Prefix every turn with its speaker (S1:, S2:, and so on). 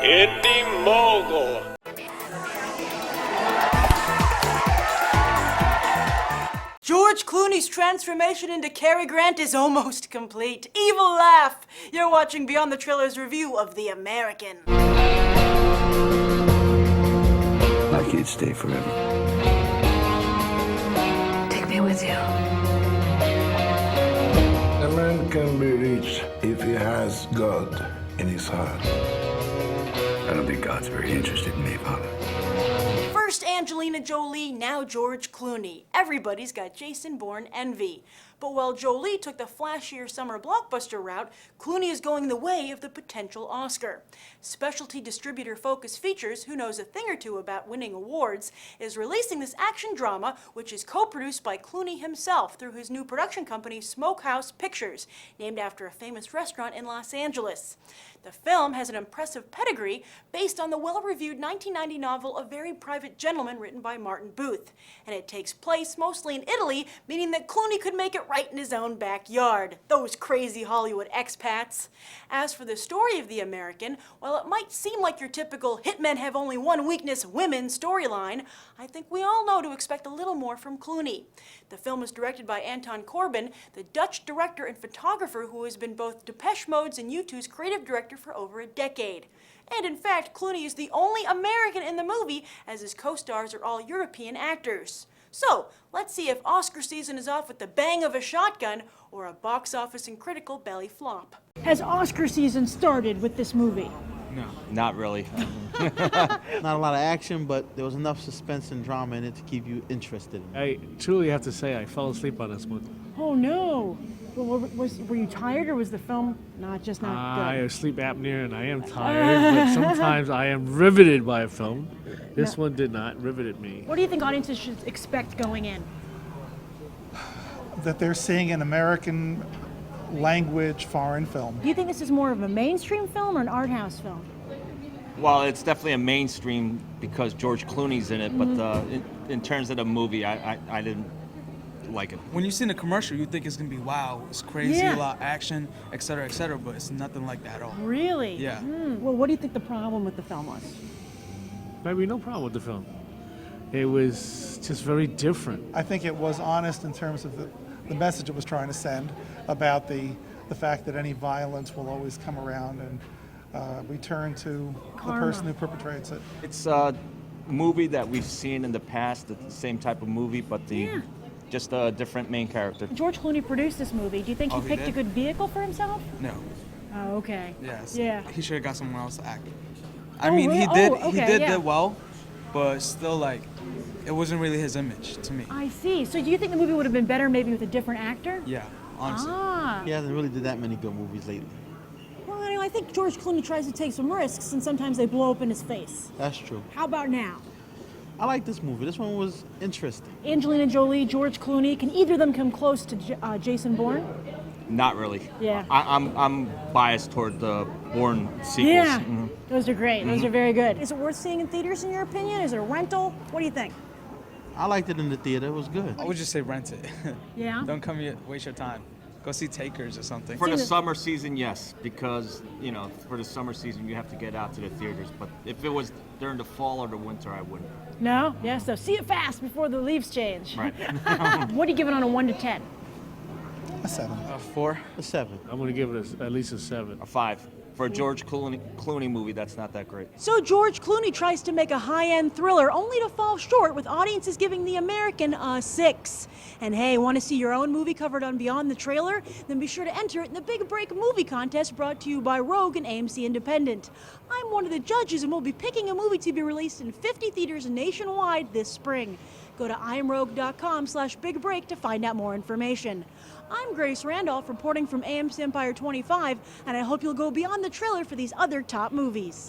S1: Indy Mogul.
S2: George Clooney's transformation into Cary Grant is almost complete. Evil laugh! You're watching Beyond the Trailers review of The American.
S3: I can't stay forever.
S4: Take me with you.
S5: A man can be rich if he has God in his heart.
S3: I don't think God's very interested in me, Father.
S2: First Angelina Jolie, now George Clooney. Everybody's got Jason Bourne envy. But while Jolie took the flashier summer blockbuster route, Clooney is going the way of the potential Oscar. Specialty distributor Focus Features, who knows a thing or two about winning awards, is releasing this action drama, which is co-produced by Clooney himself through his new production company, Smokehouse Pictures, named after a famous restaurant in Los Angeles. The film has an impressive pedigree based on the well-reviewed 1990 novel A Very Private Gentleman written by Martin Booth. And it takes place mostly in Italy, meaning that Clooney could make it right in his own backyard. Those crazy Hollywood expats. As for the story of The American, while it might seem like your typical hitmen have only one weakness, women storyline, I think we all know to expect a little more from Clooney. The film is directed by Anton Corbijn, the Dutch director and photographer who has been both Depeche Mode's and U2's creative director for over a decade. And in fact, Clooney is the only American in the movie, as his co-stars are all European actors. So, let's see if Oscar season is off with the bang of a shotgun or a box office and critical belly flop. Has Oscar season started with this movie?
S6: No.
S7: Not really.
S8: Not a lot of action, but there was enough suspense and drama in it to keep you interested.
S6: I truly have to say I fell asleep on this one.
S2: Oh no! Well, were you tired, or was the film not good?
S6: I have sleep apnea and I am tired, but sometimes I am riveted by a film. This one did not rivet me.
S2: What do you think audiences should expect going in?
S9: That they're seeing an American language foreign film.
S2: Do you think this is more of a mainstream film or an art house film?
S7: Well, it's definitely a mainstream because George Clooney's in it, but in terms of the movie, I didn't like it.
S10: When you see the commercial, you think it's gonna be wow, it's crazy, a lot of action, etc., but it's nothing like that at all.
S2: Really?
S10: Yeah.
S2: Well, what do you think the problem with the film was?
S6: Maybe no problem with the film. It was just very different.
S9: I think it was honest in terms of the message it was trying to send about the fact that any violence will always come around and return to
S2: Karma.
S9: the person who perpetrates it.
S7: It's a movie that we've seen in the past, the same type of movie, but just a different main character.
S2: George Clooney produced this movie. Do you think he
S10: he
S2: picked
S10: did?
S2: a good vehicle for himself?
S10: No.
S2: Oh, okay.
S10: Yes.
S2: Yeah.
S10: He should have got someone else to act.
S2: Oh,
S10: I mean,
S2: really?
S10: he did.
S2: Oh,
S10: He
S2: okay,
S10: did well, but still, like, it wasn't really his image to me.
S2: I see. So do you think the movie would have been better maybe with a different actor?
S10: Yeah, honestly.
S2: Ah.
S8: He hasn't really did that many good movies lately.
S2: Well, I think George Clooney tries to take some risks, and sometimes they blow up in his face.
S8: That's true.
S2: How about now?
S8: I like this movie. This one was interesting.
S2: Angelina Jolie, George Clooney, can either of them come close to Jason Bourne?
S7: Not really.
S2: Yeah.
S7: I'm biased toward the Bourne sequels.
S2: Yeah, those are great. Those are very good. Is it worth seeing in theaters in your opinion? Is it a rental? What do you think?
S8: I liked it in the theater. It was good.
S10: I would just say rent it.
S2: Yeah?
S10: Don't come here, waste your time. Go see Takers or something.
S7: For the summer season, yes, because, for the summer season, you have to get out to the theaters. But if it was during the fall or the winter, I wouldn't.
S2: No? Yeah, so see it fast before the leaves change.
S7: Right.
S2: What do you give it on a 1 to 10?
S9: A 7.
S10: 4.
S8: A 7.
S6: I'm going to give it at least a 7.
S7: A 5. For a George Clooney movie, that's not that great.
S2: So George Clooney tries to make a high-end thriller only to fall short, with audiences giving The American a 6. And hey, want to see your own movie covered on Beyond the Trailer? Then be sure to enter it in the Big Break Movie Contest brought to you by Rogue and AMC Independent. I'm one of the judges and we'll be picking a movie to be released in 50 theaters nationwide this spring. Go to imrogue.com/bigbreak to find out more information. I'm Grace Randolph reporting from AMC Empire 25, and I hope you'll go beyond the trailer for these other top movies.